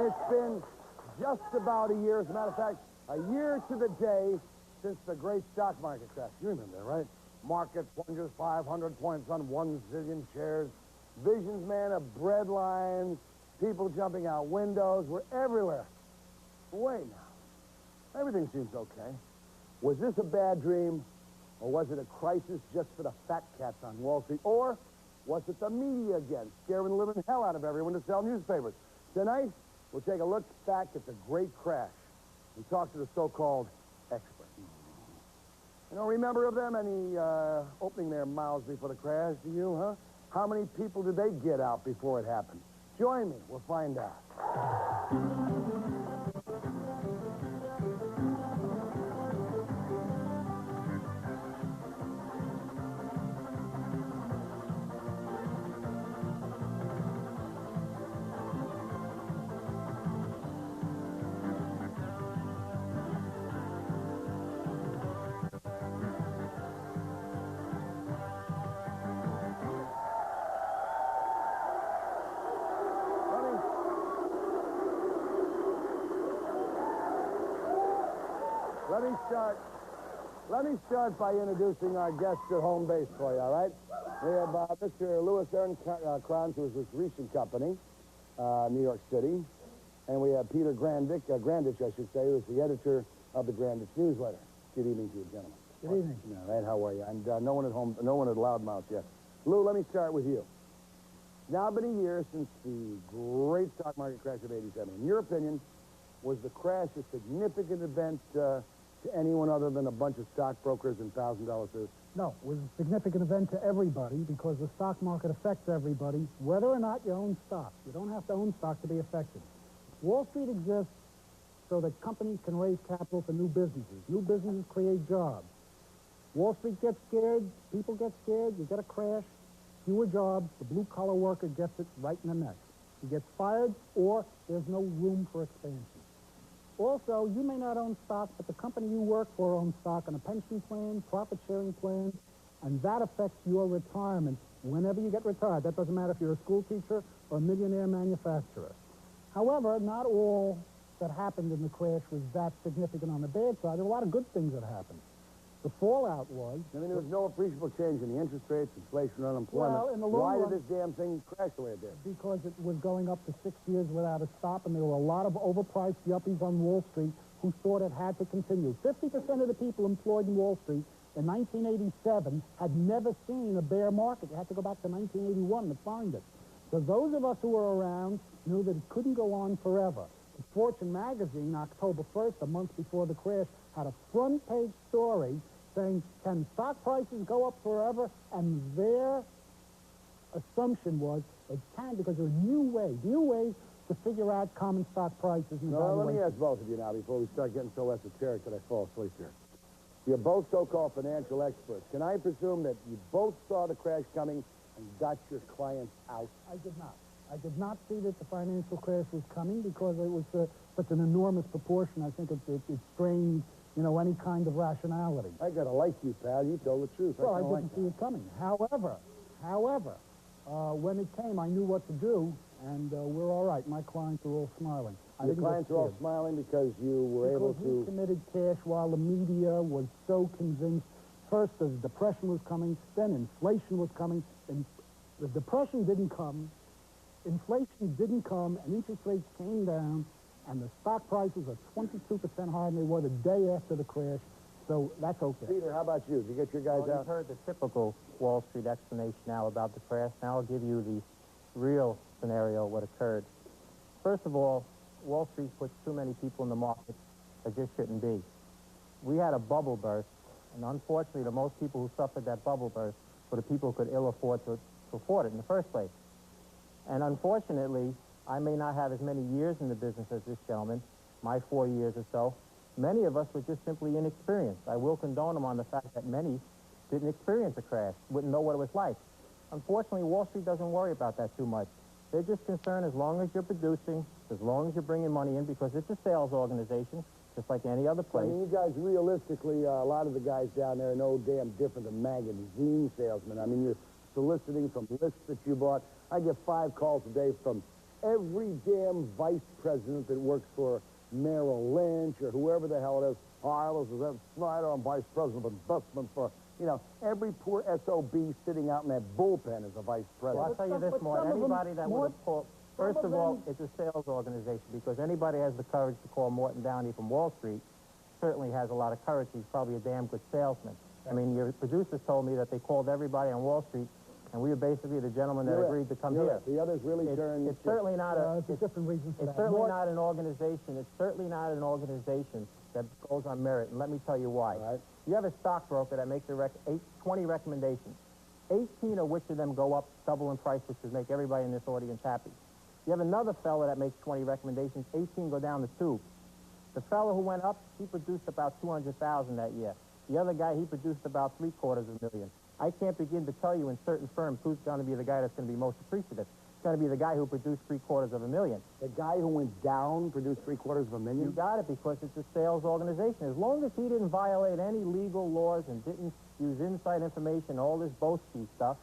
It's been just about a year, as a matter of fact, a year to the day since the great stock market crash. You remember that, right? Market plunges 500 points on 1 zillion shares. Visions, man, of bread lines, people jumping out windows were everywhere. Wait now. Everything seems okay. Was this a bad dream, or was it a crisis just for the fat cats on Wall Street? Or was it the media again, scaring the living hell out of everyone to sell newspapers? Tonight, we'll take a look back at the great crash and talk to the so-called experts. You don't remember of them any opening their mouths before the crash, do you, huh? How many people did they get out before it happened? Join me. We'll find out. Let me start by introducing our guests at home base for you, all right? We have Mr. Louis Aaron Kranz, who is with Recent Company, New York City. And we have Peter Grandich, I should say, who is the editor of the Grandich newsletter. Good evening to you, gentlemen. Good evening. All right, how are you? And no one at home, no one at Loudmouth yet. Lou, let me start with you. Now been a year since the great stock market crash of '87. In your opinion, was the crash a significant event to anyone other than a bunch of stockbrokers and $1,000 suits? No, it was a significant event to everybody because the stock market affects everybody, whether or not you own stock. You don't have to own stock to be affected. Wall Street exists so that companies can raise capital for new businesses. New businesses create jobs. Wall Street gets scared, people get scared, you get a crash, fewer jobs, the blue-collar worker gets it right in the neck. He gets fired, or there's no room for expansion. Also, you may not own stock, but the company you work for owns stock on a pension plan, profit-sharing plan, and that affects your retirement whenever you get retired. That doesn't matter if you're a school teacher or a millionaire manufacturer. However, not all that happened in the crash was that significant on the bad side. There were a lot of good things that happened. The fallout was... I mean, there was no appreciable change in the interest rates, inflation, unemployment. Well, in the long Why run, did this damn thing crash the way it did? Because it was going up to 6 years without a stop, and there were a lot of overpriced yuppies on Wall Street who thought it had to continue. 50% of the people employed in Wall Street in 1987 had never seen a bear market. You had to go back to 1981 to find it. So those of us who were around knew that it couldn't go on forever. Fortune magazine, October 1st, a month before the crash, had a front-page story saying, can stock prices go up forever? And their assumption was it can, because there are new ways to figure out common stock prices and No, let me ask both of you now before we start getting so esoteric that I fall asleep here. You're both so-called financial experts. Can I presume that you both saw the crash coming and got your clients out? I did not. I did not see that the financial crash was coming because it was such an enormous proportion. I think it strained, any kind of rationality. I gotta like you, pal. You tell the truth. Well, I didn't see it coming. However, when it came, I knew what to do, and we're all right. My clients are all smiling. Your clients are all smiling because you were able to... Because we committed cash while the media was so convinced. First, the depression was coming, then inflation was coming, and the depression didn't come, inflation didn't come, and interest rates came down, and the stock prices are 22% higher than they were the day after the crash, so that's okay. Peter, how about you? Did you get your guys out? You've heard the typical Wall Street explanation now about the crash. Now I'll give you the real scenario of what occurred. First of all, Wall Street puts too many people in the market that just shouldn't be. We had a bubble burst, and unfortunately, the most people who suffered that bubble burst were the people who could ill afford to afford it in the first place. And unfortunately, I may not have as many years in the business as this gentleman, my 4 years or so. Many of us were just simply inexperienced. I will condone him on the fact that many didn't experience a crash, wouldn't know what it was like. Unfortunately, Wall Street doesn't worry about that too much. They're just concerned as long as you're producing, as long as you're bringing money in, because it's a sales organization, just like any other place. I mean, you guys, realistically, a lot of the guys down there are no damn different than magazine salesmen. I mean, you're soliciting from lists that you bought. I get 5 calls a day from every damn vice president that works for Merrill Lynch or whoever the hell it is. Oh, I was Ed Snyder, I'm vice president of investment for, you know, every poor SOB sitting out in that bullpen is a vice president. Well, I'll tell you this, Morton. Anybody that would have called... First of all, it's a sales organization, because anybody has the courage to call Morton Downey from Wall Street certainly has a lot of courage. He's probably a damn good salesman. I mean, your producers told me that they called everybody on Wall Street, and we were basically the gentlemen that agreed to come here. The others really turned... It's certainly not a... It's a different reason for that. It's certainly not an organization. It's certainly not an organization that goes on merit, and let me tell you why. Right. You have a stockbroker that makes 20 recommendations, 18 of which of them go up double in price, which would make everybody in this audience happy. You have another fellow that makes 20 recommendations, 18 go down the tube. The fellow who went up, he produced about 200,000 that year. The other guy, he produced about $750,000. I can't begin to tell you in certain firms who's going to be the guy that's going to be most appreciative. It's going to be the guy who produced $750,000. The guy who went down produced $750,000? You got it, because it's a sales organization. As long as he didn't violate any legal laws and didn't use inside information, all this boasty stuff,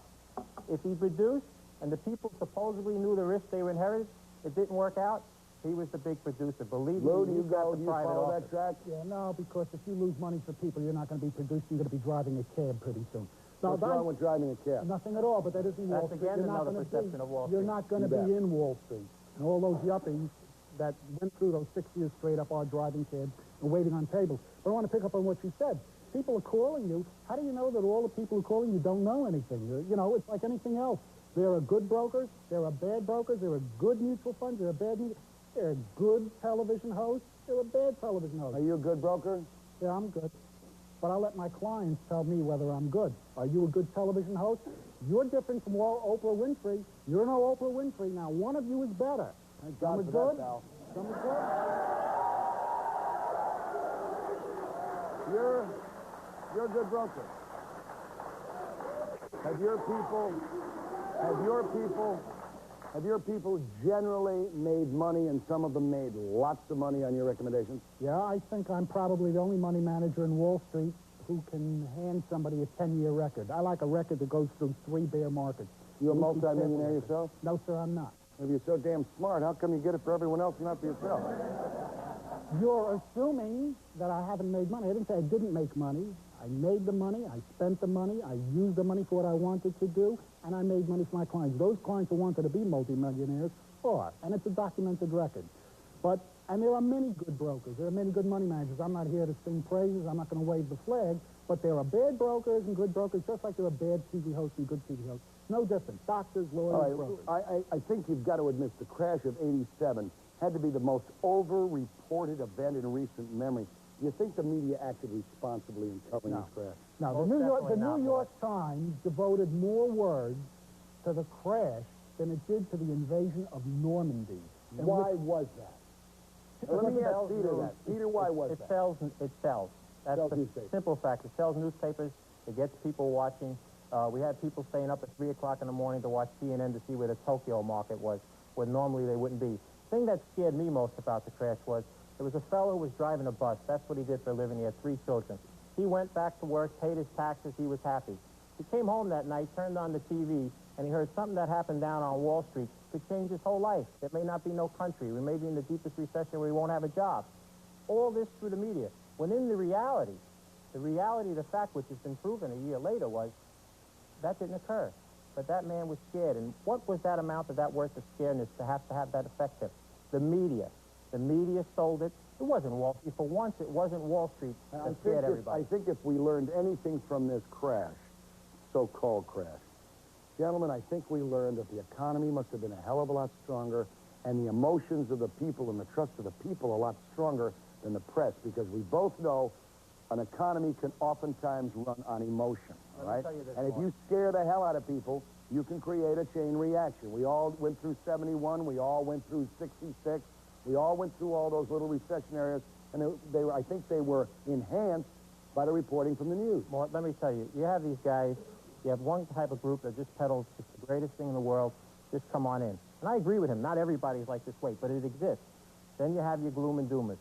if he produced and the people supposedly knew the risk they were inherited, it didn't work out, he was the big producer. Believe me, Lou, do you got the private follow office. that track? Yeah, no, because if you lose money for people, you're not going to be producing, you're going to be driving a cab pretty soon. What's wrong with driving a cab? Nothing at all, but that isn't Wall That's Street. again You're not another gonna perception of Wall Street. You're not going to You be bet. in Wall Street. And all those yuppies that went through those 6 years straight up are driving cabs and waiting on tables. But I want to pick up on what you said. People are calling you. How do you know that all the people who are calling you don't know anything? You know, it's like anything else. There are good brokers. There are bad brokers. There are good mutual funds. There are bad mutual. There are good television hosts. There are bad television hosts. Are you a good broker? Yeah, I'm good. But I'll let my clients tell me whether I'm good. Are you a good television host? You're different from Oprah Winfrey. You're no Oprah Winfrey. Now, one of you is better. Thank Some God are for good. that, pal. Some are good. You're a good broker. Have your people generally made money, and some of them made lots of money on your recommendations? Yeah, I think I'm probably the only money manager in Wall Street who can hand somebody a 10-year record. I like a record that goes through 3 bear markets. You a multi-millionaire yourself? No, sir, I'm not. If you're so damn smart, how come you get it for everyone else and not for yourself? You're assuming that I haven't made money. I didn't say I didn't make money. I made the money, I spent the money, I used the money for what I wanted to do, and I made money for my clients. Those clients who wanted to be multimillionaires are, and it's a documented record. And there are many good brokers. There are many good money managers. I'm not here to sing praises. I'm not going to wave the flag. But there are bad brokers and good brokers, just like there are bad TV hosts and good TV hosts. No difference. Doctors, lawyers, brokers. I think you've got to admit the crash of '87 had to be the most over-reported event in recent memory. Do you think the media acted responsibly in covering this crash? Now, Most the definitely New not, York Times devoted more words to the crash than it did to the invasion of Normandy. And Why was that? Let me ask Peter that. Peter, why was It that? sells. It sells. That's Sells the newspapers. simple fact. It sells newspapers. It gets people watching. We had people staying up at 3 o'clock in the morning to watch CNN to see where the Tokyo market was, where normally they wouldn't be. The thing that scared me most about the crash was there was a fellow who was driving a bus. That's what he did for a living. He had 3 children. He went back to work, paid his taxes. He was happy. He came home that night, turned on the TV, and he heard something that happened down on Wall Street could change his whole life. There may not be no country. We may be in the deepest recession where he won't have a job. All this through the media. When in the reality of the fact, which has been proven a year later, was that didn't occur. But that man was scared. And what was that amount of that worth of scaredness to have that effect? The media. The media sold it. It wasn't Wall Street. For once, it wasn't Wall Street that scared everybody. I think if we learned anything from this crash, so-called crash, gentlemen, I think we learned that the economy must have been a hell of a lot stronger, and the emotions of the people and the trust of the people a lot stronger than the press, because we both know an economy can oftentimes run on emotion, all right? tell you this, And if Mark. you scare the hell out of people, you can create a chain reaction. We all went through 71. We all went through 66. We all went through all those little recession areas, and I think they were enhanced by the reporting from the news. Well, let me tell you, you have these guys, you have one type of group that just peddles it's the greatest thing in the world, just come on in. And I agree with him, not everybody's like this way, but it exists. Then you have your gloom and doomers.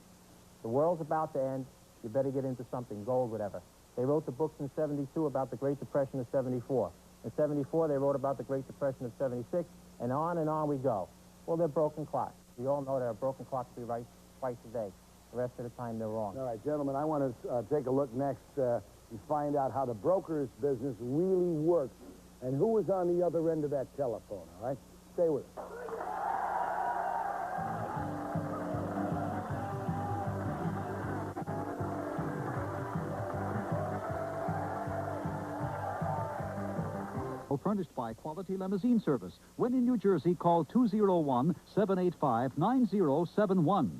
The world's about to end, you better get into something, gold, whatever. They wrote the books in 72 about the Great Depression of 74. In 74, they wrote about the Great Depression of 76, and on we go. Well, they're broken clocks. We all know that a broken clock should be right twice a day. The rest of the time, they're wrong. All right, gentlemen, I want to take a look next and find out how the broker's business really works and who is on the other end of that telephone, all right? Stay with us. Furnished by Quality Limousine Service. When in New Jersey, call 201-785-9071.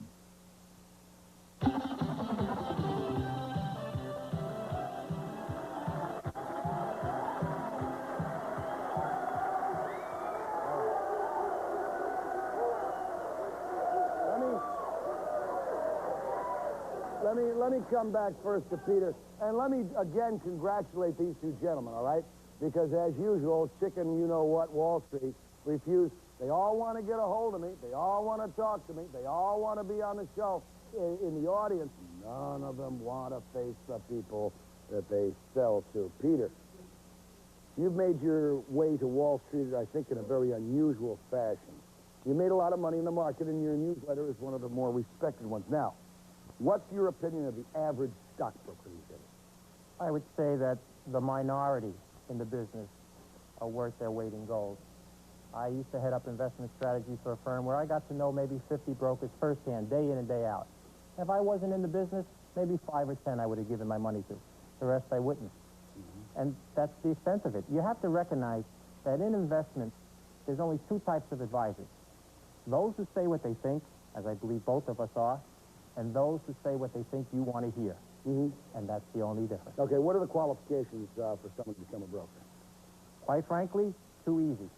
Let me come back first to Peter, and let me again congratulate these two gentlemen, all right? Because as usual, chicken you-know-what Wall Street refused. They all want to get a hold of me. They all want to talk to me. They all want to be on the show. In the audience, none of them want to face the people that they sell to. Peter, you've made your way to Wall Street, I think, in a very unusual fashion. You made a lot of money in the market, and your newsletter is one of the more respected ones. Now, what's your opinion of the average stockbroker these days? I would say that the minority in the business are worth their weight in gold. I used to head up investment strategy for a firm where I got to know maybe 50 brokers firsthand, day in and day out. If I wasn't in the business, maybe 5 or 10 I would have given my money to. The rest I wouldn't. And that's the extent of it. You have to recognize that in investments, there's only two types of advisors. Those who say what they think, as I believe both of us are, and those who say what they think you want to hear. And that's the only difference. Okay, what are the qualifications for someone to become a broker? Quite frankly, too easy.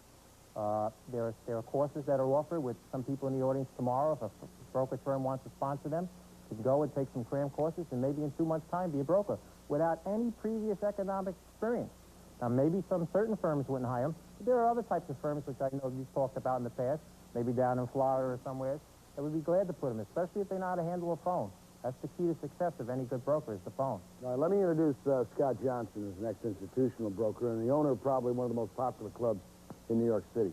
There are courses that are offered with some people in the audience tomorrow. If a brokerage firm wants to sponsor them, to go and take some cram courses and maybe in 2 months' time be a broker without any previous economic experience. Now, maybe some certain firms wouldn't hire them, but there are other types of firms which I know you've talked about in the past, maybe down in Florida or somewhere, that would be glad to put them, especially if they know how to handle a phone. That's the key to success of any good broker is the phone. All right, let me introduce Scott Johnson as the next institutional broker and the owner of probably one of the most popular clubs in New York City.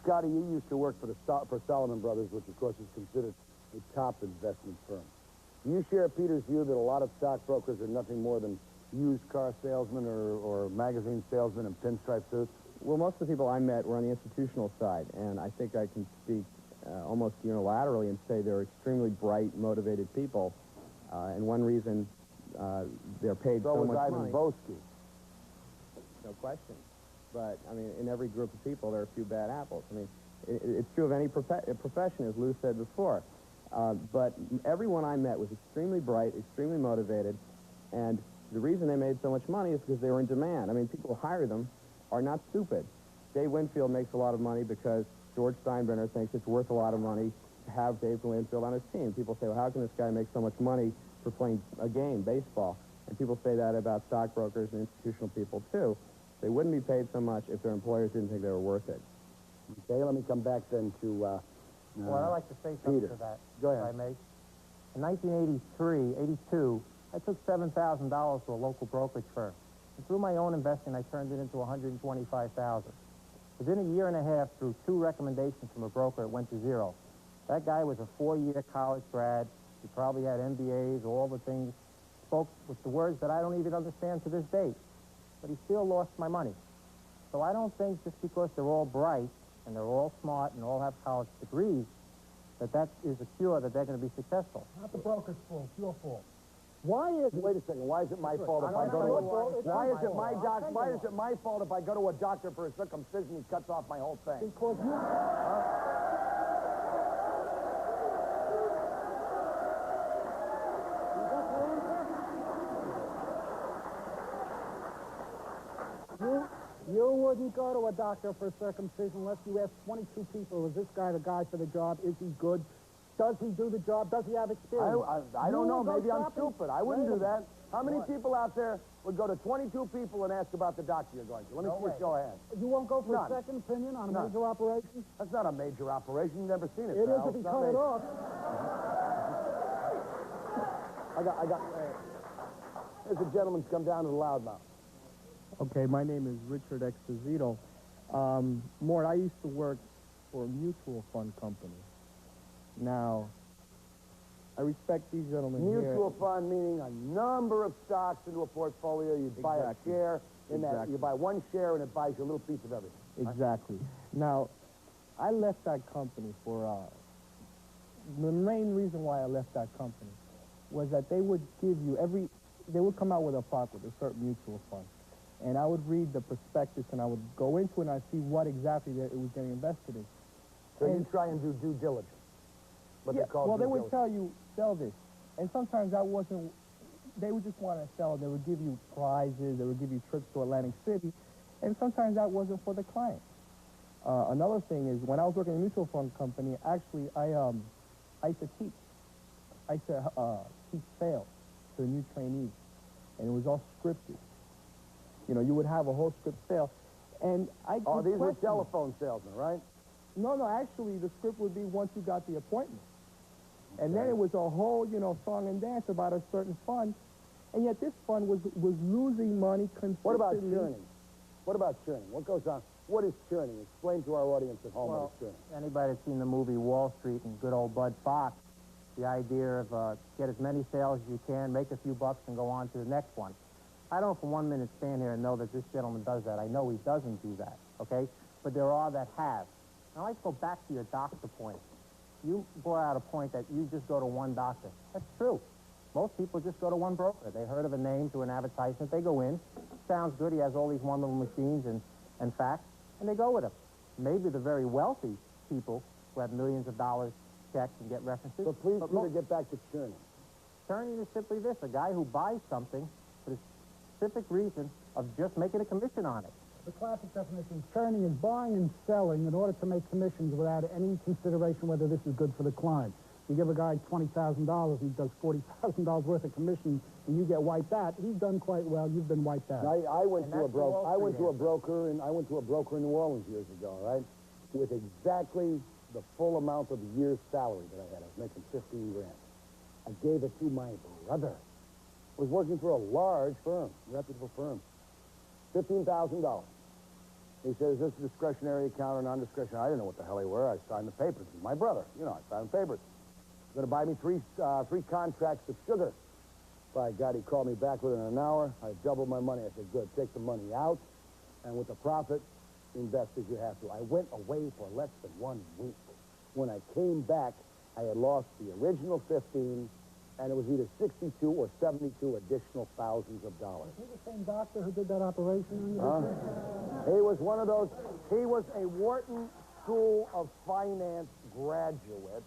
Scotty, you used to work for Solomon Brothers, which, of course, is considered a top investment firm. Do you share Peter's view that a lot of stockbrokers are nothing more than used car salesmen or magazine salesmen in pinstripe suits? Well, most of the people I met were on the institutional side, and I think I can speak almost unilaterally and say they're extremely bright, motivated people, and one reason they're paid so much money. So was Ivan Boesky. No question. But, I mean, in every group of people, there are a few bad apples. I mean, it's true of any profession, as Lou said before. But everyone I met was extremely bright, extremely motivated, and the reason they made so much money is because they were in demand. I mean, people who hire them are not stupid. Dave Winfield makes a lot of money because George Steinbrenner thinks it's worth a lot of money to have Dave Winfield on his team. People say, well, how can this guy make so much money for playing a game, baseball? And people say that about stockbrokers and institutional people, too. They wouldn't be paid so much if their employers didn't think they were worth it. Okay, let me come back then to Well, I'd like to say something Peter. to that, Go ahead. if I may. In 1983, 82, I took $7,000 to a local brokerage firm. And through my own investing, I turned it into $125,000. Within a year and a half, through 2 recommendations from a broker, it went to 0. That guy was a 4-year college grad. He probably had MBAs, all the things, spoke with the words that I don't even understand to this day. But he still lost my money. So I don't think just because they're all bright and they're all smart and all have college degrees, that is a cure that they're going to be successful. Not the broker's fault. It's your fault. Why is it? Wait a second. Why is it my fault if I go to a... Why is it my fault if I go to a doctor for a circumcision, he cuts off my whole thing? Because you... You wouldn't go to a doctor for circumcision unless you ask 22 people, is this guy the guy for the job? Is he good? Does he do the job? Does he have experience? I don't know. Maybe I'm shopping. stupid. I wouldn't do that. How many people out there would go to 22 people and ask about the doctor you're going to? Let me see a show of hands. You won't go for None. a second opinion on a None. major operation? That's not a major operation. You've never seen it, It is pal. if he It's not cut it major. off. There's a gentleman's come down to the loudmouth. Okay, my name is Richard Exposito. Mort, I used to work for a mutual fund company. Now, I respect these gentlemen here. Mutual fund meaning a number of stocks into a portfolio. You buy a Exactly. share in that. Exactly. You buy one share and it buys you a little piece of everything. Exactly. Now, I left that company for, the main reason why I left that company was that they would give you they would come out with a product with a certain mutual fund. And I would read the prospectus and I would go into it and I'd see what exactly that it was getting invested in. So you try and do due diligence. What Yeah, they call well, due they would diligence. tell you, sell this. And sometimes that wasn't, they would just want to sell. They would give you prizes. They would give you trips to Atlantic City. And sometimes that wasn't for the client. Another thing is, when I was working in a mutual fund company, actually, I used to teach. I used to teach sales to the new trainees. And it was all scripted. You know, you would have a whole script sale. And I Oh, could these were question- telephone salesmen, right? No, actually, the script would be once you got the appointment. And then it was a whole, you know, song and dance about a certain fund. And yet this fund was losing money consistently. What about churning? What about churning? What goes on? What is churning? Explain to our audience at home what is churning. Anybody that's seen the movie Wall Street and good old Bud Fox, the idea of get as many sales as you can, make a few bucks, and go on to the next one. I don't for 1 minute stand here and know that this gentleman does that. I know he doesn't do that, okay? But there are that have. Now, let's go back to your doctor point. You brought out a point that you just go to one doctor. That's true. Most people just go to one broker. They heard of a name through an advertisement. They go in. Sounds good. He has all these wonderful machines and facts, and they go with him. Maybe the very wealthy people who have millions of dollars checked and get references. So please, but Peter, get back to churning. Churning is simply this, a guy who buys something for the specific reason of just making a commission on it. The classic definition of churning is buying and selling in order to make commissions without any consideration whether this is good for the client. You give a guy $20,000, he does $40,000 worth of commission, and you get wiped out. He's done quite well. You've been wiped out. I went to a that's the Wall broker. I went Street to a broker, and I went to a broker in New Orleans years ago, right? With exactly the full amount of the year's salary that I had. I was making 15 grand. I gave it to my brother. I was working for a large firm, reputable firm. $15,000. He says, is this a discretionary account or non-discretionary? I didn't know what the hell they were. I signed the papers. He's my brother. You know, I signed the papers. Going to buy me three contracts of sugar. By God, he called me back within an hour. I doubled my money. I said, good, take the money out, and with the profit, invest as you have to. I went away for less than 1 week. When I came back, I had lost the original 15, and it was either 62 or 72 additional thousands of dollars. Is he the same doctor who did that operation on you? He was one of those. He was a Morton School of Finance graduate.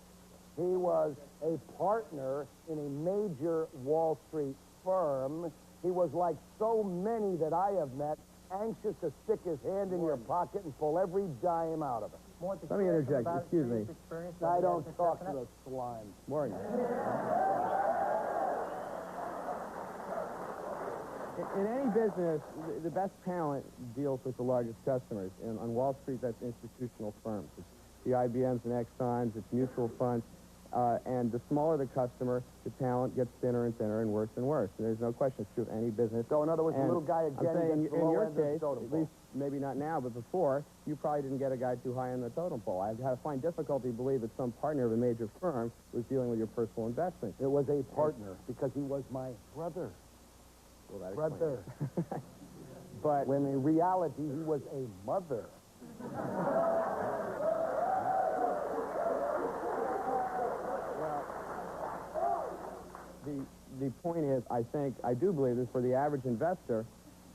He was a partner in a major Wall Street firm. He was like so many that I have met, anxious to stick his hand in your pocket and pull every dime out of it. Let me interject, excuse me. I don't talk to the slime. Morton. In any business, the best talent deals with the largest customers. And on Wall Street, that's institutional firms. It's the IBMs and Exxons, it's mutual funds. And the smaller the customer, the talent gets thinner and thinner and worse and worse. And there's no question it's true of any business. So in other words, the And little guy I'm again saying gets the in low your end of the case, totem at pole. least maybe not now, but before, you probably didn't get a guy too high on the totem pole. I find difficulty to believe that some partner of a major firm was dealing with your personal investments. It was a partner because he was my brother. Well, that Brother. explains. But When in reality, he was a mother. the point is, I do believe this, for the average investor,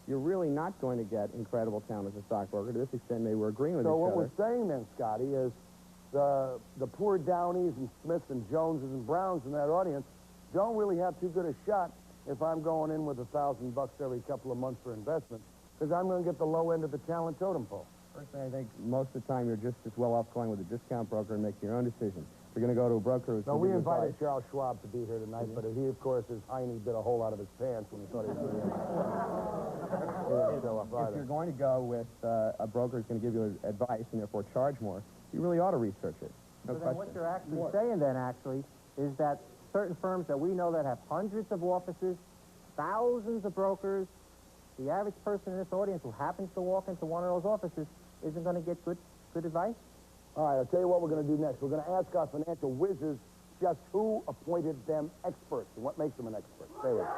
you're really not going to get incredible talent as a stockbroker. To this extent, they were agreeing with So each what other. we're saying then, Scotty, is the poor Downeys and Smiths and Joneses and Browns in that audience don't really have too good a shot if I'm going in with $1,000 every couple of months for investment, because I'm going to get the low end of the talent totem pole. Personally, I think most of the time you're just as well off going with a discount broker and making your own decisions. If you're going to go to a broker who's... No, we invited Charles Schwab to be here tonight, but he, of course, his hiney bit a hole out of his pants when he thought he was going to be in. If you're going to go with a broker who's going to give you advice and therefore charge more, you really ought to research it. No So then question. what you're actually saying then, actually, is that certain firms that we know that have hundreds of offices, thousands of brokers, the average person in this audience who happens to walk into one of those offices isn't going to get good advice? All right, I'll tell you what we're going to do next. We're going to ask our financial wizards just who appointed them experts and what makes them an expert. Stay with us.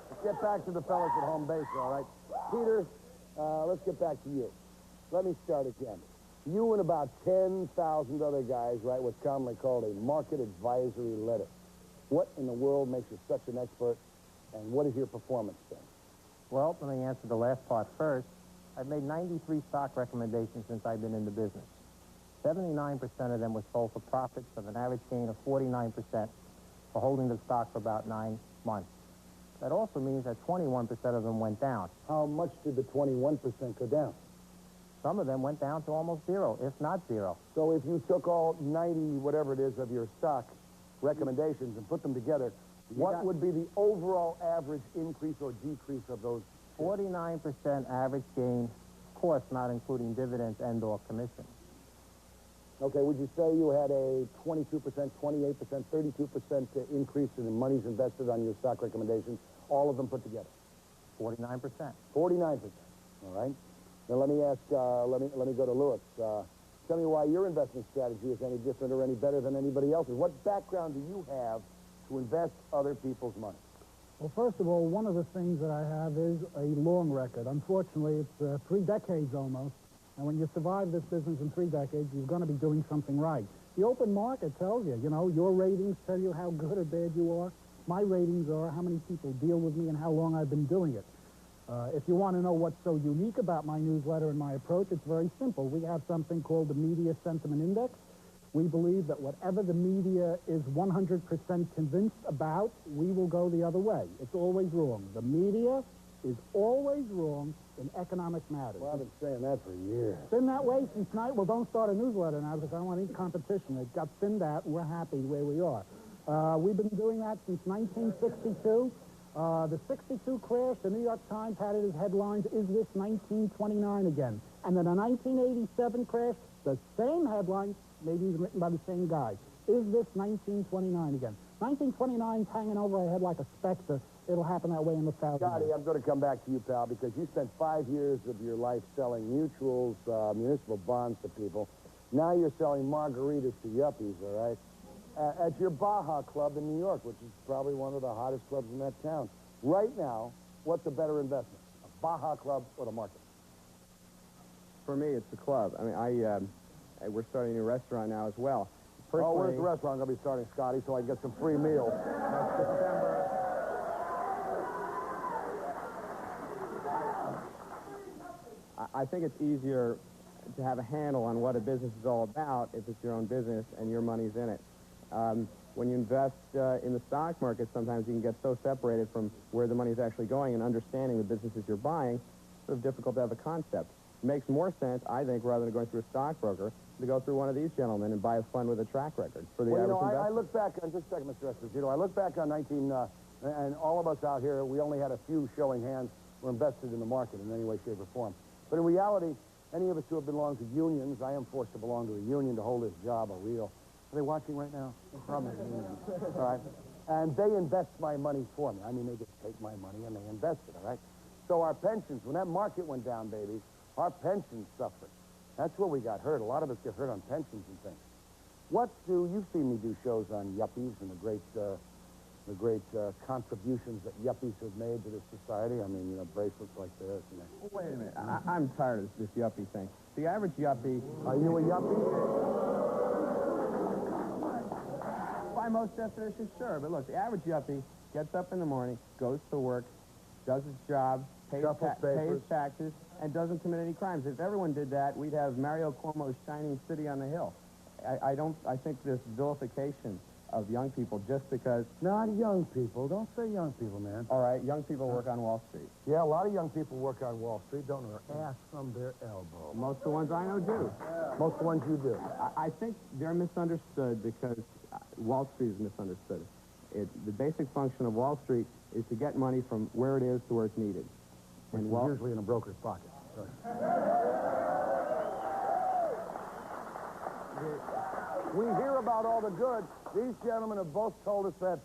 Let's get back to the fellas at home base, all right? Peter, let's get back to you. Let me start again. You and about 10,000 other guys write what's commonly called a market advisory letter. What in the world makes you such an expert, and what is your performance been? Well, let me answer the last part first. I've made 93 stock recommendations since I've been in the business. 79% of them were sold for profits of an average gain of 49% for holding the stock for about 9 months. That also means that 21% of them went down. How much did the 21% go down? Some of them went down to almost zero, if not zero. So if you took all 90, whatever it is, of your stock recommendations and put them together, what would be the overall average increase or decrease of those? 49% average gain, of course, not including dividends and or commission. Okay, would you say you had a 22%, 28%, 32% increase in the monies invested on your stock recommendations, all of them put together? 49%. 49%, all right? Now let me ask, let me go to Lewis. Tell me why your investment strategy is any different or any better than anybody else's. What background do you have to invest other people's money? Well, first of all, one of the things that I have is a long record. Unfortunately, it's 3 decades almost. And when you survive this business in 3 decades, you're going to be doing something right. The open market tells you, your ratings tell you how good or bad you are. My ratings are how many people deal with me and how long I've been doing it. If you want to know what's so unique about my newsletter and my approach, it's very simple. We have something called the Media Sentiment Index. We believe that whatever the media is 100% convinced about, we will go the other way. It's always wrong. The media is always wrong in economic matters. Well, I've been saying that for years. It's been that way since night. Well, don't start a newsletter now because I don't want any competition. It got thinned out, and we're happy where we are. We've been doing that since 1962. The 62 crash, the New York Times had it as headlines, is this 1929 again? And then the 1987 crash, the same headline, maybe written by the same guy. Is this 1929 again? 1929's hanging over our head like a specter. It'll happen that way in the thousand. Scotty, I'm going to come back to you, pal, because you spent 5 years of your life selling mutuals, municipal bonds to people. Now you're selling margaritas to yuppies, all right? At your Baja Club in New York, which is probably one of the hottest clubs in that town. Right now, what's a better investment, a Baja Club or the market? For me, it's the club. I mean, we're starting a new restaurant now as well. Oh, where's the restaurant going to be starting, Scotty, so I can get some free meals? Next December. I think it's easier to have a handle on what a business is all about if it's your own business and your money's in it. When you invest in the stock market, sometimes you can get so separated from where the money's actually going and understanding the businesses you're buying, it's sort of difficult to have a concept. It makes more sense, I think, rather than going through a stockbroker, to go through one of these gentlemen and buy a fund with a track record for the average investor. I look back on, just a second, Mr. Esposito, I look back on and all of us out here, we only had a few showing hands were invested in the market in any way, shape, or form. But in reality, any of us who have belonged to unions, I am forced to belong to a union to hold this job a real. Are they watching right now? From the union. All right? And they invest my money for me. I mean, they just take my money and they invest it, all right? So our pensions, when that market went down, baby, our pensions suffered. That's where we got hurt. A lot of us get hurt on pensions and things. You've seen me do shows on yuppies and the great contributions that yuppies have made to this society. I mean, bracelets like this. Well, wait a minute. I'm tired of this yuppie thing. The average yuppie... Are you a yuppie? By most definitions, sure. But look, the average yuppie gets up in the morning, goes to work, does his job, pays taxes, and doesn't commit any crimes. If everyone did that, we'd have Mario Cuomo's shining city on the hill. I think this vilification of young people just because, Not young people. Don't say young people, man. all right, young people work on Wall Street. Yeah, a lot of young people work on Wall Street, don't their ass from their elbow. Most of the ones I know do. Most of the ones you do. I think they're misunderstood because Wall Street is misunderstood. The basic function of Wall Street is to get money from where it is to where it's needed. And usually in a broker's pocket. We hear about all the good. These gentlemen have both told us that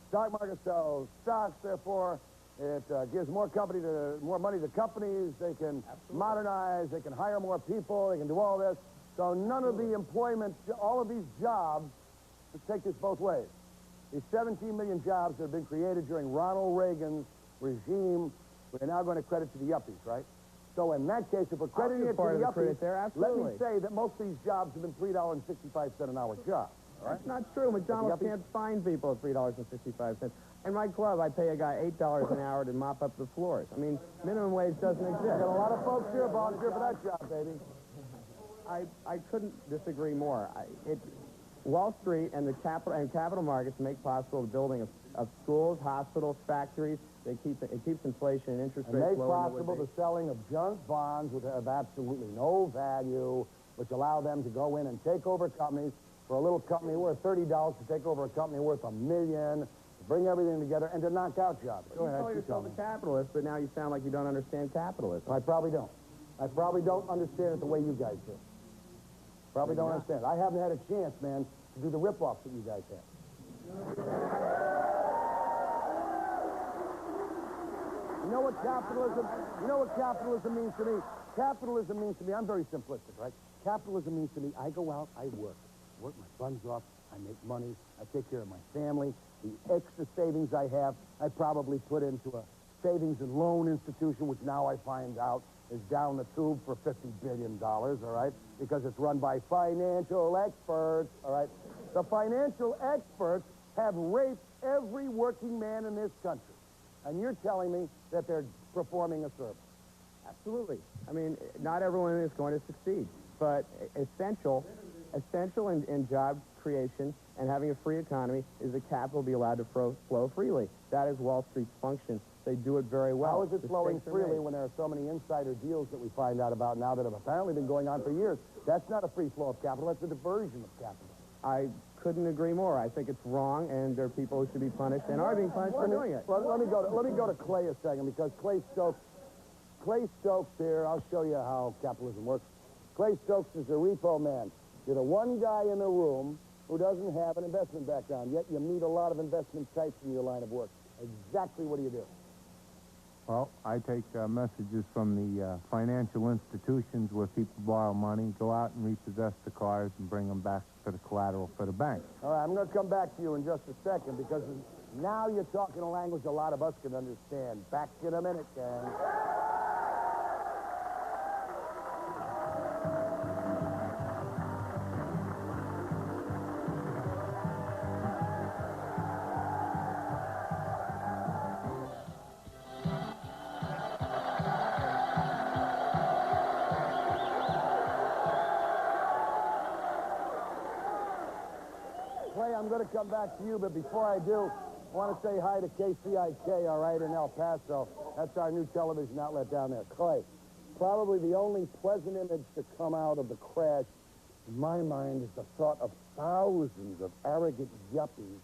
stock market sells stocks, therefore it gives more money to companies. They can modernize, they can hire more people, they can do all this. So none of the employment, all of these jobs, let's take this both ways. These 17 million jobs that have been created during Ronald Reagan's regime, we're now going to credit to the yuppies, right? So in that case, if we're crediting it to the yuppies, let me say that most of these jobs have been $3.65 an hour jobs. All right? That's not true. McDonald's can't find people at $3.65. In my club, I pay a guy $8 an hour to mop up the floors. I mean, minimum wage doesn't exist. Got a lot of folks here volunteer for that job, baby. I couldn't disagree more. Wall Street and the capital markets make possible the building of schools, hospitals, factories. It keeps inflation and interest And rates make lower possible the selling of junk bonds which have absolutely no value, which allow them to go in and take over companies. For a little company worth $30 to take over a company worth $1 million, to bring everything together, and to knock out jobs. You call yourself a capitalist, but now you sound like you don't understand capitalism. I probably don't. I probably don't understand it the way you guys do. Probably don't understand it. I haven't had a chance, man, to do the rip-offs that you guys have. You know what capitalism means to me? Capitalism means to me, I'm very simplistic, right? Capitalism means to me, I go out, I work my buns off, I make money, I take care of my family. The extra savings I have, I probably put into a savings and loan institution, which now I find out is down the tube for $50 billion, all right? Because it's run by financial experts, all right? The financial experts have raped every working man in this country. And you're telling me that they're performing a service. Absolutely. I mean, not everyone is going to succeed, but essential in job creation and having a free economy is that capital be allowed to flow freely. That is Wall Street's function. They do it very well. How is it flowing freely when there are so many insider deals that we find out about now that have apparently been going on for years? That's not a free flow of capital. That's a diversion of capital. I couldn't agree more. I think it's wrong, and there are people who should be punished and are being punished for doing it. Let me go to Clay a second, because Clay Stokes here, I'll show you how capitalism works. Clay Stokes is a repo man. You're the one guy in the room who doesn't have an investment background, yet you meet a lot of investment types in your line of work. Exactly what do you do? Well, I take messages from the financial institutions where people borrow money, go out and repossess the cars and bring them back for the collateral for the bank. All right, I'm going to come back to you in just a second, because now you're talking a language a lot of us can understand. Back in a minute, gang. I'm going to come back to you, but before I do, I want to say hi to KCIK, all right, in El Paso. That's our new television outlet down there. Clay, probably the only pleasant image to come out of the crash, in my mind, is the thought of thousands of arrogant yuppies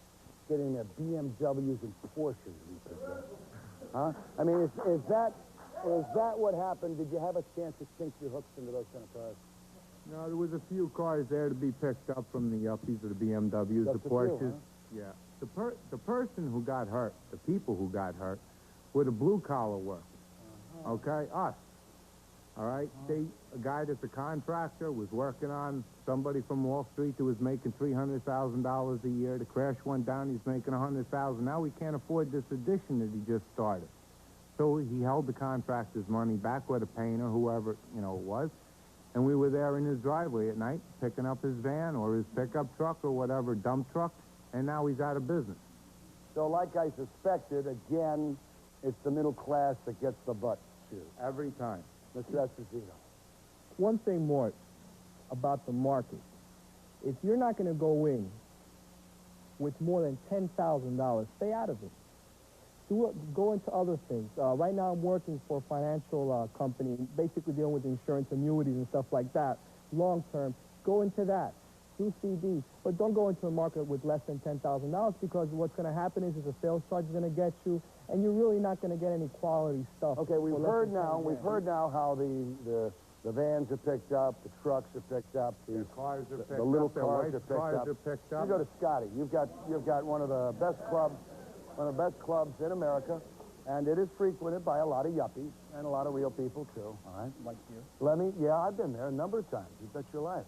getting their BMWs and Porsches repossessed. Huh? I mean, is that what happened? Did you have a chance to sink your hooks into those kind of cars? No, there was a few cars there to be picked up from the yuppies or the BMWs, Just the a few, Porsches. huh? Yeah. The person who got hurt, the people who got hurt, were the blue-collar workers. Okay? Us. All right? A guy that's a contractor was working on somebody from Wall Street who was making $300,000 a year. The crash went down. He's making $100,000. Now he can't afford this addition that he just started. So he held the contractor's money back with a painter, whoever, it was. And we were there in his driveway at night, picking up his van or his pickup truck or whatever, dump truck, and now he's out of business. So like I suspected, again, it's the middle class that gets the butt chewed. Every time. Mr. Esposito. One thing more about the market. If you're not going to go in with more than $10,000, stay out of it. Go into other things. Right now I'm working for a financial company, basically dealing with insurance, annuities, and stuff like that. Long term, go into that. Do CDs, but don't go into a market with less than $10,000 because what's going to happen is the sales charge is going to get you, and you're really not going to get any quality stuff. Okay, we've heard now how the vans are picked up, the trucks are picked up, the cars are picked the little up, their cars white are picked cars up. are picked up. You go to Scotty. You've got one of the best clubs in America, and it is frequented by a lot of yuppies and a lot of real people too. All right. Like you. Yeah, I've been there a number of times. You bet your life.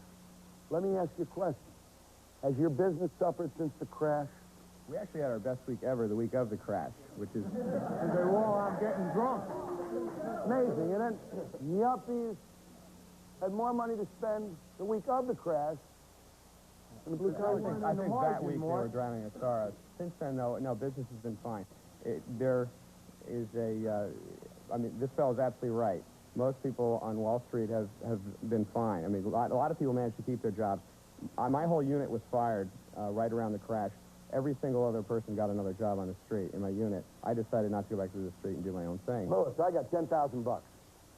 Let me ask you a question. Has your business suffered since the crash? We actually had our best week ever the week of the crash, which is... And they were all out getting drunk. Amazing, isn't it? Yuppies had more money to spend the week of the crash than the blue collar. I think that week they were driving a car. Since then, though, no, business has been fine. There is I mean, this fellow's absolutely right. Most people on Wall Street have been fine. I mean, a lot of people managed to keep their jobs. My whole unit was fired right around the crash. Every single other person got another job on the street in my unit. I decided not to go back to the street and do my own thing. Louis, I got $10,000.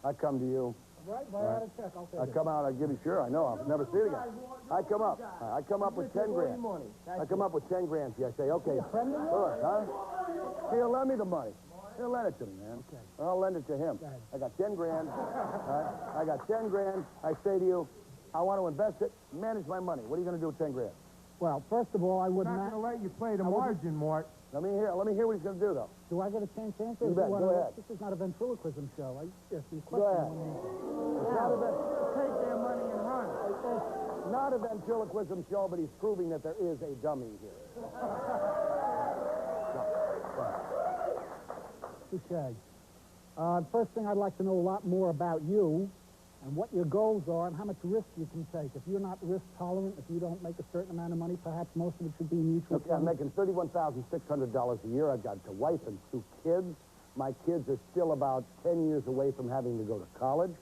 I come to you. Right, buy out a check. I'll take I it. come out, I give you, sure, I know, I'll never see it again. I come up with 10 grand. I come up with 10 grand. I say, okay, Louis, huh? He'll lend me the money. He'll lend it to me, man. Okay. I'll lend it to him. I got 10 grand. I got 10 grand. I say to you, I want to invest it, manage my money. What are you going to do with 10 grand? Well, first of all, I would I'm not going to let you play the margin, Mort. Let me hear what he's going to do, though. Do I get a chance to answer? You bet. Go ahead. This is not a ventriloquism show. I ask you a Go question. ahead. It's not a Take their money and run. It's not a ventriloquism show, but he's proving that there is a dummy here. Touche. First thing, I'd like to know a lot more about you and what your goals are and how much risk you can take. If you're not risk tolerant, if you don't make a certain amount of money, perhaps most of it should be mutual Okay, I'm funds. making $31,600 a year. I've got a wife and 2 kids. My kids are still about 10 years away from having to go to college.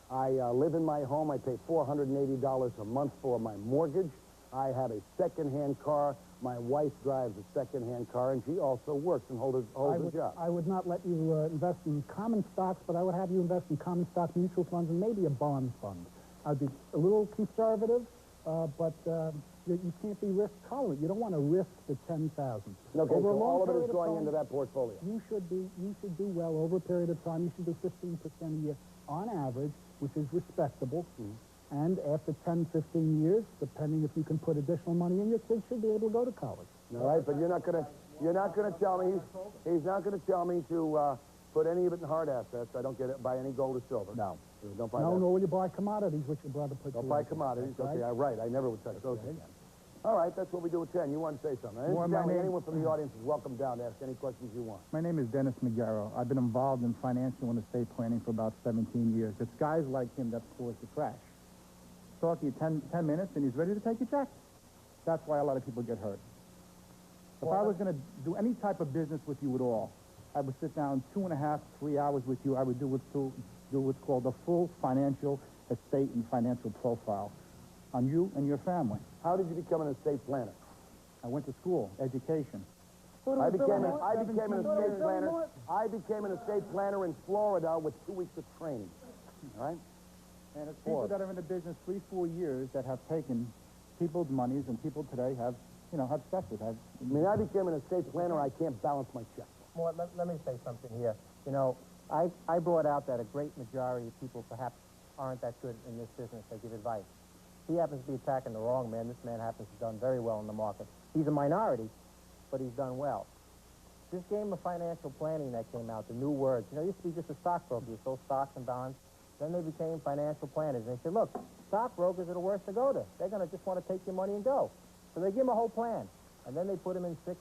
I live in my home. I pay $480 a month for my mortgage. I have a second-hand car. My wife drives a second-hand car, and she also works and holds a job. I would not let you invest in common stocks, but I would have you invest in common stock mutual funds and maybe a bond fund. I'd be a little conservative, but you can't be risk tolerant. You don't want to risk the $10,000. Okay, so all of it is going into that portfolio. You should do well over a period of time. You should do 15% a year on average, which is respectable. And after 10, 15 years, depending if you can put additional money in, your kids should be able to go to college. All right, but you're not gonna tell me he's not gonna tell me to put any of it in hard assets. I don't get it, buy any gold or silver. No. Don't buy No, that. nor will you buy commodities, which your brother put Don't you buy into. commodities. That's Okay, right. right. I never would touch those again. All right, that's what we do with 10. You want to say something? Anyone from the audience is welcome down to ask any questions you want. My name is Dennis McGarrow. I've been involved in financial and estate planning for about 17 years. It's guys like him that caused the crash. Talk to you 10 minutes, and he's ready to take your check. That's why a lot of people get hurt. If I was going to do any type of business with you at all, I would sit down 2.5, 3 hours with you. I would do what's called a full financial estate and financial profile on you and your family. How did you become an estate planner? I went to school, education. I became an estate planner. I became an estate planner in Florida with 2 weeks of training. All right? And it's people that are in the business 3, 4 years that have taken people's monies, and people today have suffered. I mean, I became an estate planner. I can't balance my check. Mort, let me say something here. You know, I brought out that a great majority of people perhaps aren't that good in this business. They give advice. He happens to be attacking the wrong man. This man happens to have done very well in the market. He's a minority, but he's done well. This game of financial planning that came out, the new words, you know, it used to be just a stockbroker. You sold stocks and bonds. Then they became financial planners. And they said, look, stockbrokers are the worst to go to. They're going to just want to take your money and go. So they give them a whole plan. And then they put them in 6%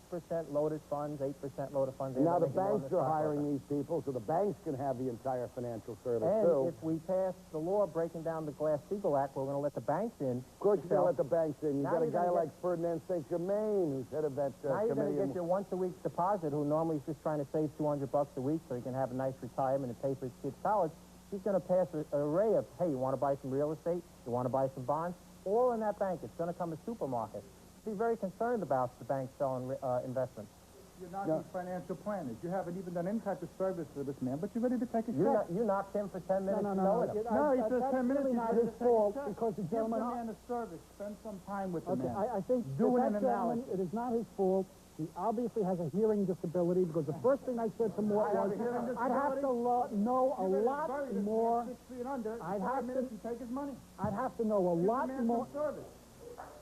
loaded funds, 8% loaded funds. And now the banks are hiring these people, so the banks can have the entire financial service, and too. if we pass the law breaking down the Glass-Steagall Act, we're going to let the banks in. Of course you're going to let the banks in. You've Now got a you're guy gonna like Ferdinand St. Germain, who's head of that Now you're going to committee. get your once-a-week deposit, who normally is just trying to save $200 a week so he can have a nice retirement and pay for his kids' college. He's going to pass an array of, hey, you want to buy some real estate? You want to buy some bonds? All in that bank. It's going to come a supermarket. be very concerned about the bank selling investments. You're not these financial planners. You haven't even done any type of service for this man, but you're ready to take a check. You knocked him for 10 minutes No, knowing him. No, he says that's 10 minutes. really he's not ready his to take a fault check. because the Give gentleman... the man a service. Spend some time with the Okay, man. I think Do that an gentleman, analysis. it is not his fault. He obviously has a hearing disability because the first thing I said to Morton I have was, a hearing I'd have to know a You're ready to lot bury this more. man 6 feet under. I'd 5 have minutes, to- you take his money. I'd have to know a Give lot the man more. some service.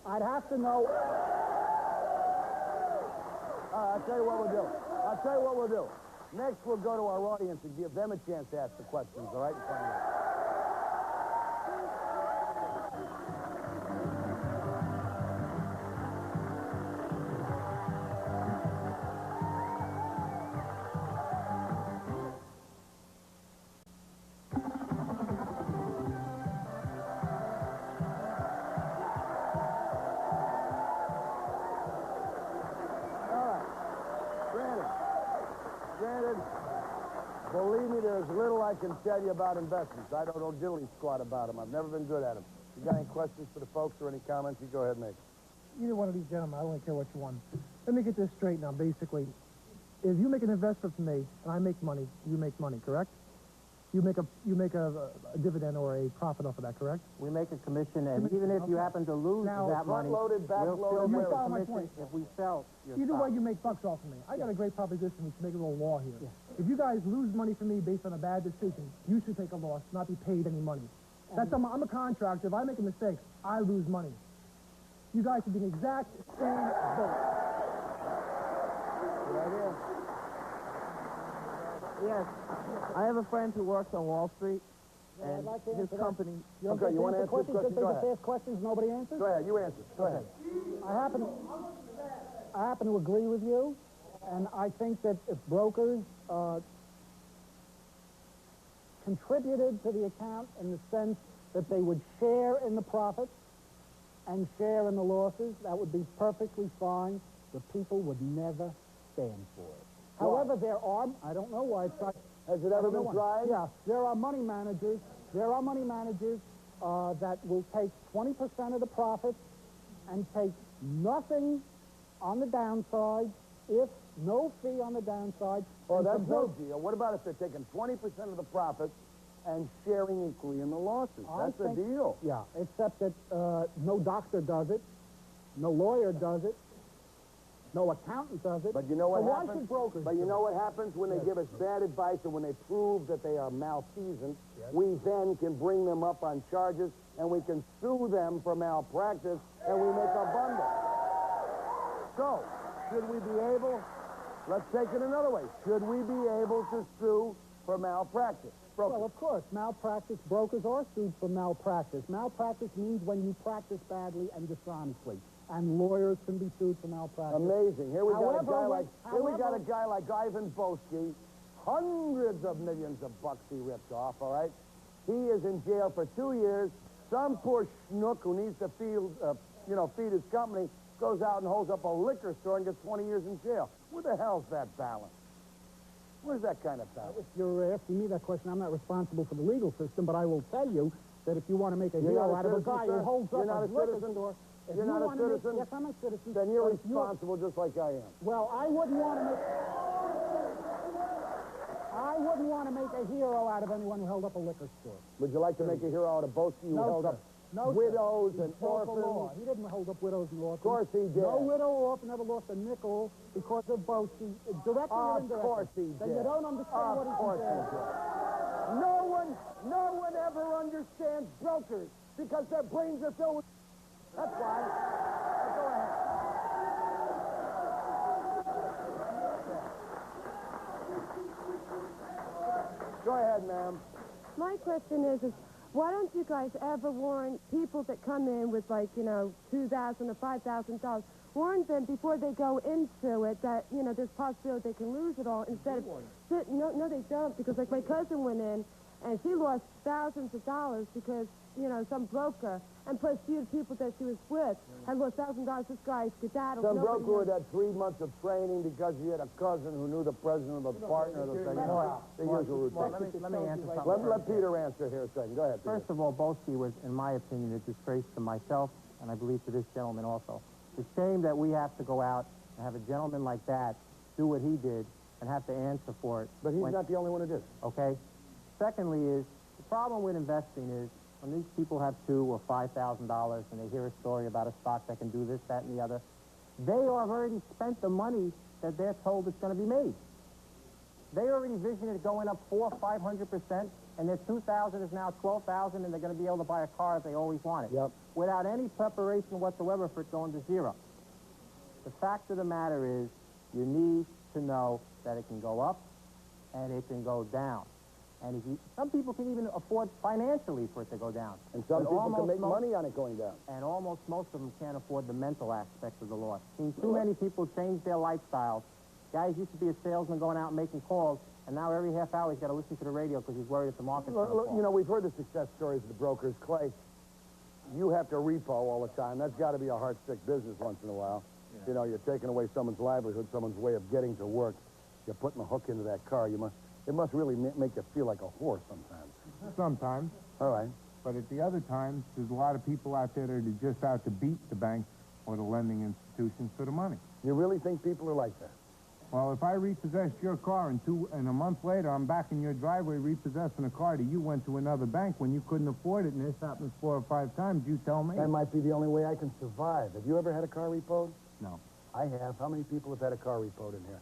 I'd have to know. I'll tell you what we'll do. Next, we'll go to our audience and give them a chance to ask the questions, all right? And find out. Granted, believe me, there's little I can tell you about investments. I don't know diddly squat about them. I've never been good at them. You got any questions for the folks or any comments, you go ahead and make. Either one of these gentlemen, I don't really care what you want. Let me get this straight now, basically. If you make an investment for me, and I make money, you make money, correct? You make a dividend or a profit off of that, correct? We make a commission, and even if you happen to lose Now, that money, front-loaded, we'll still back-loaded, make you a follow my commission point. if we sell your Either stock. way, you make bucks off of me. I got a great proposition. We should make a little law here. If you guys lose money for me based on a bad decision, you should take a loss, not be paid any money. I'm a contractor. If I make a mistake, I lose money. You guys should be in the exact same boat. Good idea. Yes. I have a friend who works on Wall Street, I'd and like to his answer that. company... Okay, you want to answer this question? Just they Go just ahead. ask questions nobody answers? Go ahead, you answer. Go ahead. I happen to agree with you, and I think that if brokers contributed to the account in the sense that they would share in the profits and share in the losses, that would be perfectly fine. The people would never stand for it. However, there are, I don't know why it's not. Has it ever been tried? Yeah, there are money managers that will take 20% of the profits and take nothing on the downside, if no fee on the downside. Oh, and that's some no bro- deal. What about if they're taking 20% of the profits and sharing equally in the losses? I That's a think- deal. Yeah, except that no doctor does it, no lawyer does it, no accountant does it. But you know what so happens? Why should brokers But you do know it? what happens when they give us bad advice and when they prove that they are malfeasant? We then can bring them up on charges and we can sue them for malpractice and we make a bundle. So, should we be able, let's take it another way, should we be able to sue for malpractice? Well, of course, malpractice, brokers are sued for malpractice. Malpractice means when you practice badly and dishonestly. And lawyers can be sued for malpractice. Amazing. Here we got a guy like However- Ivan Boesky. Hundreds of millions of bucks he ripped off, all right? He is in jail for 2 years. Some poor schnook who needs to feed his company goes out and holds up a liquor store and gets 20 years in jail. Where the hell's that balance? Where's that kind of balance? If you're asking me that question, I'm not responsible for the legal system, but I will tell you that if you want to make a You're hero not out a of a citizen, guy sir? who holds You're up not a a liquor citizen? store... if You're you not a wanna make- citizen? Yes, I'm a citizen. Then you're but if responsible just like I am. Well, I wouldn't want to make a hero out of anyone who held up a liquor store. Would you like to make a hero out of Boesky who No, held sir. up No, sir. widows He and broke the law. orphans? He didn't hold up widows and orphans. Of course he did. No widow or orphan ever lost a nickel because of Boesky, directly or Of indirectly. course he Then did. you don't understand what Of he's course he saying. did. No one ever understands brokers because their brains are filled with... That's why. Go ahead. Go ahead, ma'am. My question is why don't you guys ever warn people that come in with like, $2,000 or $5,000, warn them before they go into it that, there's possibility they can lose it all instead of... No, they don't, because like my cousin went in and she lost thousands of dollars because, some broker, and plus few people that she was with had lost $1,000. This guy skedaddled. Some Nobody broker knows. had 3 months of training because he had a cousin who knew the president of the partner of the thing. The usual Well, routine. let me answer something. Let Peter answer here a second. Go ahead, Peter. First of all, Boesky was, in my opinion, a disgrace to myself, and I believe to this gentleman also. It's a shame that we have to go out and have a gentleman like that do what he did and have to answer for it. But he's not the only one who did it. Okay? Secondly is, the problem with investing is when these people have $2,000 or $5,000 and they hear a story about a stock that can do this, that, and the other, they have already spent the money that they're told it's going to be made. They already vision it going up 400% or 500%, and their 2,000 is now 12,000, and they're going to be able to buy a car if they always want it. Yep. Without any preparation whatsoever for it going to zero. The fact of the matter is, you need to know that it can go up and it can go down. And some people can even afford financially for it to go down. And some people can make money on it going down. And almost most of them can't afford the mental aspect of the loss. Too many people change their lifestyles. Guys used to be a salesman going out and making calls, and now every half hour he's got to listen to the radio because he's worried if the market's going to fall. You know, we've heard the success stories of the brokers. Clay, you have to repo all the time. That's got to be a heart-sick business once in a while. Yeah. You know, you're taking away someone's livelihood, someone's way of getting to work. You're putting a hook into that car. It must really make you feel like a horse sometimes. Sometimes. All right. But at the other times, there's a lot of people out there that are just out to beat the banks or the lending institutions for the money. You really think people are like that? Well, if I repossessed your car and a month later I'm back in your driveway repossessing a car that you went to another bank when you couldn't afford it, and this happens 4 or 5 times, you tell me. That might be the only way I can survive. Have you ever had a car repoed? No. I have. How many people have had a car repoed in here?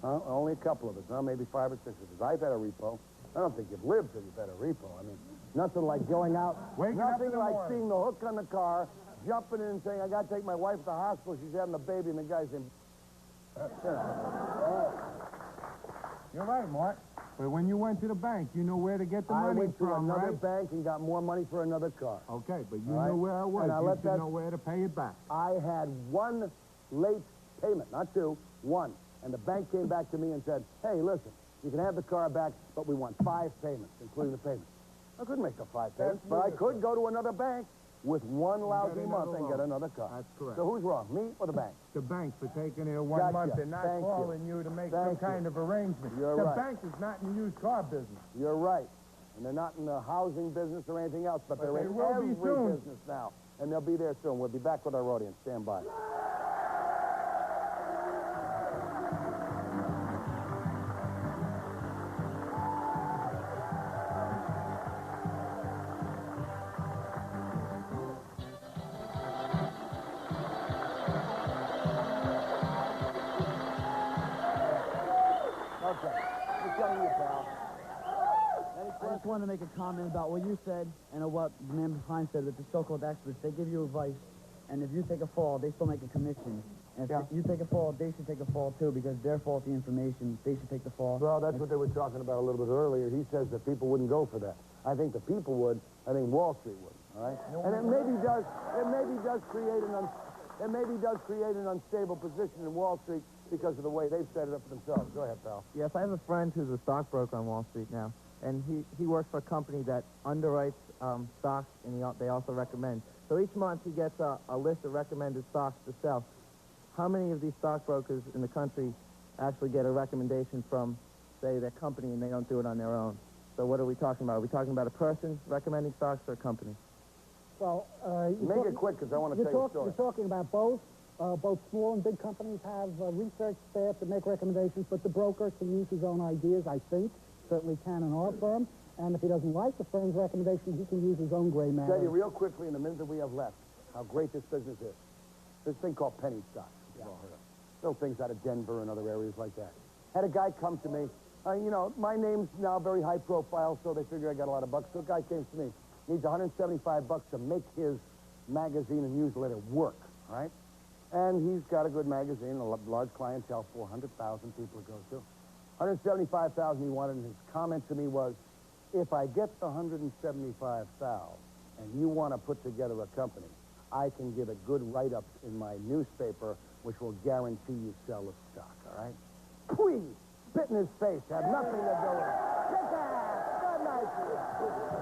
Only a couple of us, maybe 5 or 6 of us. I've had a repo. I don't think you've lived till you've had a repo. I mean, nothing like going out, nothing like seeing the hook on the car, jumping in and saying, I got to take my wife to the hospital, she's having a baby, and the guy's saying, You're right, Mort. But when you went to the bank, you know where to get the money from, I went to another right? bank and got more money for another car. Okay, but you know where it was. You should know where to pay it back. I had 1 late payment, not 2, 1. And the bank came back to me and said, hey, listen, you can have the car back, but we want 5 payments, including the payment. I couldn't make the 5 payments, but I could go to another bank with 1 lousy month and get another car. That's correct. So who's wrong, me or the bank? The bank for taking it 1 month and not calling you to make some kind of arrangement. You're the right. bank is not in the used car business. You're right. And they're not in the housing business or anything else, but they're in will be every soon. business now. And they'll be there soon. We'll be back with our audience. Stand by. I just wanted to make a comment about what you said and what the man behind said, that the so-called experts, they give you advice, and if you take a fall, they still make a commission. And if you take a fall, they should take a fall, too, because they're faulty information. They should take the fall. Well, that's what they were talking about a little bit earlier. He says that people wouldn't go for that. I think the people would. I think Wall Street would, all right? And it maybe does create an unstable position in Wall Street because of the way they've set it up for themselves. Go ahead, pal. Yes, I have a friend who's a stockbroker on Wall Street now, and he works for a company that underwrites stocks, and they also recommend. So each month he gets a list of recommended stocks to sell. How many of these stockbrokers in the country actually get a recommendation from, say, their company, and they don't do it on their own? So what are we talking about? Are we talking about a person recommending stocks or a company? Well, Make it quick, because I want to tell you a story. You're talking about both. Both small and big companies have research staff that make recommendations, but the broker can use his own ideas, I think. Certainly can in our firm. And if he doesn't like the firm's recommendation, he can use his own gray matter. Tell you real quickly in the minute that we have left how great this business is. This thing called penny stocks. You've all heard of. Little things out of Denver and other areas like that. Had a guy come to me. You know, my name's now very high profile, so they figure I got a lot of bucks. So a guy came to me. Needs $175 to make his magazine and newsletter work, all right? And he's got a good magazine, a large clientele, 400,000 people it goes to. 175,000 he wanted, and his comment to me was, if I get the 175,000 and you want to put together a company, I can give a good write-up in my newspaper, which will guarantee you sell the stock, all right? Please, spit in his face, have nothing to do with it. Kick ass! Good night to you.